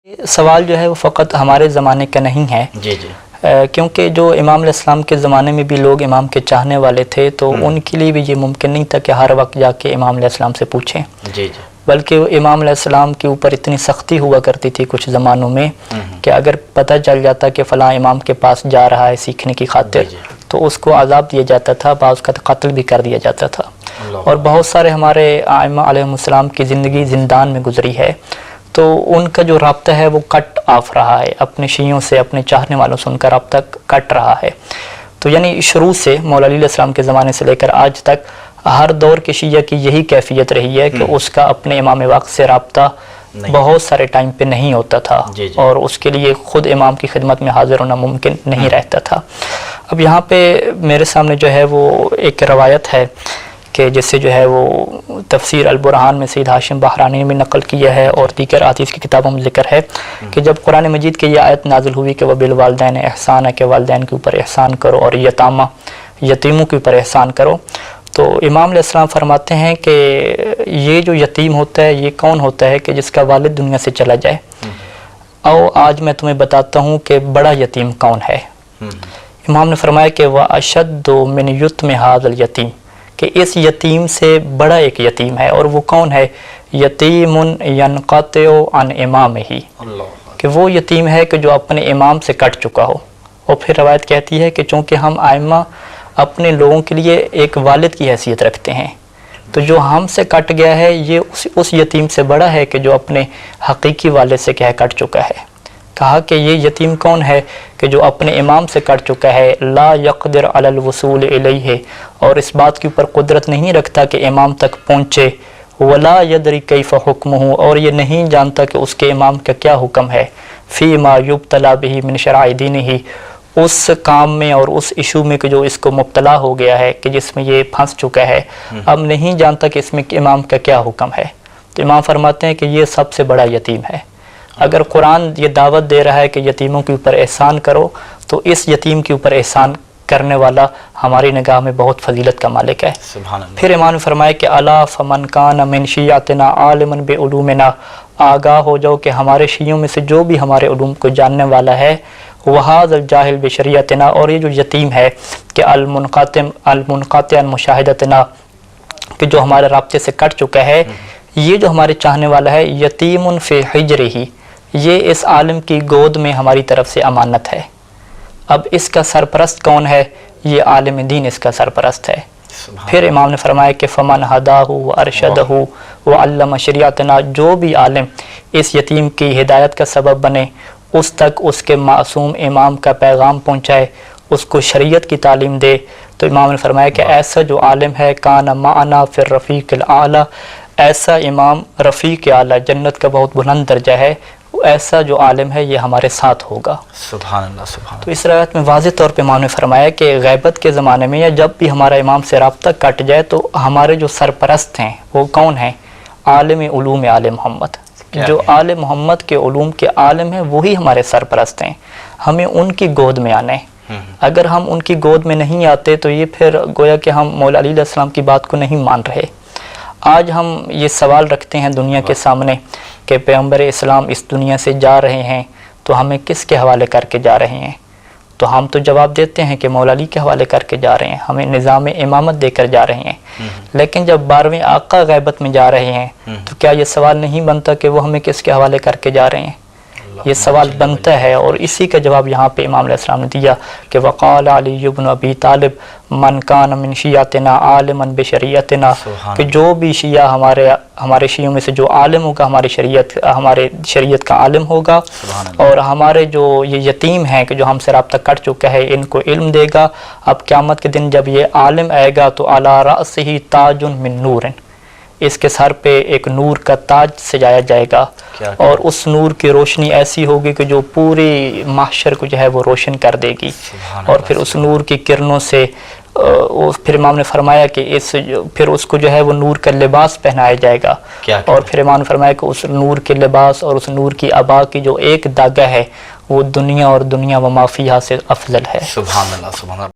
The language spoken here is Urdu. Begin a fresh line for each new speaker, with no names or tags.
سوال جو ہے وہ فقط ہمارے زمانے کا نہیں ہے، کیونکہ جو امام علیہ السلام کے زمانے میں بھی لوگ امام کے چاہنے والے تھے تو ان کے لیے بھی یہ ممکن نہیں تھا کہ ہر وقت جا کے امام علیہ السلام سے پوچھیں، بلکہ امام علیہ السلام کے اوپر اتنی سختی ہوا کرتی تھی کچھ زمانوں میں کہ اگر پتہ چل جاتا کہ فلاں امام کے پاس جا رہا ہے سیکھنے کی خاطر تو اس کو عذاب دیا جاتا تھا، بعض کا قتل بھی کر دیا جاتا تھا۔ اور بہت سارے ہمارے ائمہ علیہم السلام کی زندگی زندان میں گزری ہے، تو ان کا جو رابطہ ہے وہ کٹ آف رہا ہے، اپنے شیعوں سے، اپنے چاہنے والوں سے ان کا رابطہ کٹ رہا ہے۔ تو یعنی شروع سے مولا علی علیہ السلام کے زمانے سے لے کر آج تک ہر دور کے شیعہ کی یہی کیفیت رہی ہے کہ اس کا اپنے امام وقت سے رابطہ بہت سارے ٹائم پہ نہیں ہوتا تھا، اور اس کے لیے خود امام کی خدمت میں حاضر ہونا ممکن نہیں رہتا تھا۔ اب یہاں پہ میرے سامنے جو ہے وہ ایک روایت ہے کہ جس سے جو ہے وہ تفسیر البرہان میں سید ہاشم بحرانی نے بھی نقل کیا ہے، اور دیگر حدیث کی کتابوں میں ذکر ہے کہ جب قرآن مجید کی یہ آیت نازل ہوئی کہ وبالوالدین احسان ہے، کہ والدین کے اوپر احسان کرو اور یتیموں کے اوپر احسان کرو، تو امام علیہ السلام فرماتے ہیں کہ یہ جو یتیم ہوتا ہے یہ کون ہوتا ہے کہ جس کا والد دنیا سے چلا جائے، او آج میں تمہیں بتاتا ہوں کہ بڑا یتیم کون ہے۔ امام نے فرمایا کہ وَأَشَدُّ مِنْ يُتْمِ هَذَا الْيَتِيمِ، کہ اس یتیم سے بڑا ایک یتیم ہے، اور وہ کون ہے؟ یتیم ينقطع عن امامہ، کہ وہ یتیم ہے کہ جو اپنے امام سے کٹ چکا ہو۔ اور پھر روایت کہتی ہے کہ چونکہ ہم ائمہ اپنے لوگوں کے لیے ایک والد کی حیثیت رکھتے ہیں، تو جو ہم سے کٹ گیا ہے یہ اس یتیم سے بڑا ہے کہ جو اپنے حقیقی والد سے کٹ چکا ہے۔ کہا کہ یہ یتیم کون ہے کہ جو اپنے امام سے کٹ چکا ہے، لا یقدر علی الوصول الیہ، اور اس بات کے اوپر قدرت نہیں رکھتا کہ امام تک پہنچے، ولا یدری کیف حکمہ، اور یہ نہیں جانتا کہ اس کے امام کا کیا حکم ہے، فیما یبتلا بہ من شرائع دینہ، اس کام میں اور اس ایشو میں کہ جو اس کو مبتلا ہو گیا ہے، کہ جس میں یہ پھنس چکا ہے، اب نہیں جانتا کہ اس میں امام کا کیا حکم ہے۔ تو امام فرماتے ہیں کہ یہ سب سے بڑا یتیم ہے۔ اگر قرآن یہ دعوت دے رہا ہے کہ یتیموں کے اوپر احسان کرو، تو اس یتیم کے اوپر احسان کرنے والا ہماری نگاہ میں بہت فضیلت کا مالک ہے۔ پھر امام نے فرمایا کہ الا فمن کان من شیعتنا عالما بعلومنا، آگاہ ہو جاؤ کہ ہمارے شیعوں میں سے جو بھی ہمارے علوم کو جاننے والا ہے، وہذا الجاہل بشریعتنا، اور یہ جو یتیم ہے کہ المنقطع عن مشاہدتنا، کہ جو ہمارے رابطے سے کٹ چکا ہے، یہ جو ہمارے چاہنے والا ہے، یتیم فی حجرہ، یہ اس عالم کی گود میں ہماری طرف سے امانت ہے۔ اب اس کا سرپرست کون ہے؟ یہ عالم دین اس کا سرپرست ہے۔ پھر امام نے فرمایا کہ فمن ہداہ وارشدہ وعلم شریعتنا، جو بھی عالم اس یتیم کی ہدایت کا سبب بنے، اس تک اس کے معصوم امام کا پیغام پہنچائے، اس کو شریعت کی تعلیم دے، تو امام نے فرمایا کہ ایسا جو عالم ہے کان معنا فی الرفیق الاعلی، ایسا امام رفیق اعلیٰ، جنت کا بہت بلند درجہ ہے، ایسا جو عالم ہے یہ ہمارے ساتھ ہوگا۔ سبحان اللہ، سبحان اللہ۔ تو اس روایت میں واضح طور پہ امام نے فرمایا کہ غیبت کے زمانے میں یا جب بھی ہمارا امام سے رابطہ کٹ جائے تو ہمارے جو سرپرست ہیں وہ کون ہیں؟ عالم علوم آل محمد، جو آل محمد کے علوم کے عالم ہیں وہی ہمارے سرپرست ہیں، ہمیں ان کی گود میں آنا ہے۔ اگر ہم ان کی گود میں نہیں آتے تو یہ پھر گویا کہ ہم مولا علی علیہ السلام کی بات کو نہیں مان رہے۔ آج ہم یہ سوال رکھتے ہیں دنیا کے سامنے کہ پیغمبر اسلام اس دنیا سے جا رہے ہیں تو ہمیں کس کے حوالے کر کے جا رہے ہیں؟ تو ہم تو جواب دیتے ہیں کہ مولا علی کے حوالے کر کے جا رہے ہیں، ہمیں نظام امامت دے کر جا رہے ہیں۔ لیکن جب 12ویں آقا غیبت میں جا رہے ہیں تو کیا یہ سوال نہیں بنتا کہ وہ ہمیں کس کے حوالے کر کے جا رہے ہیں؟ یہ سوال بنتا ہے، اور اسی کا جواب یہاں پہ امام علیہ السلام نے دیا کہ وقال علی بن ابی طالب من کان من شیعتنا عالما بشریعتنا، کہ جو بھی شیعہ ہمارے شیعوں میں سے جو عالم ہوگا ہمارے شریعت کا عالم ہوگا، اور ہمارے جو یہ یتیم ہیں کہ جو ہم سے رابطہ کٹ چکا ہے ان کو علم دے گا، اب قیامت کے دن جب یہ عالم آئے گا تو علی رأسہ تاج من نور، اس کے سر پہ ایک نور کا تاج سجایا جائے گا، اور اس نور کی روشنی ایسی ہوگی کہ جو پوری محشر کو جو ہے وہ روشن کر دے گی، اور پھر اس نور کی کرنوں سے پھر امام نے فرمایا کہ پھر اس کو جو ہے وہ نور کا لباس پہنایا جائے گا، اور پھر امام نے فرمایا کہ اس نور کے لباس اور اس نور کی عبا کی جو ایک داغا ہے وہ دنیا اور دنیا و ما فیہا سے افضل ہے۔ سبحان اللہ، سبحان اللہ۔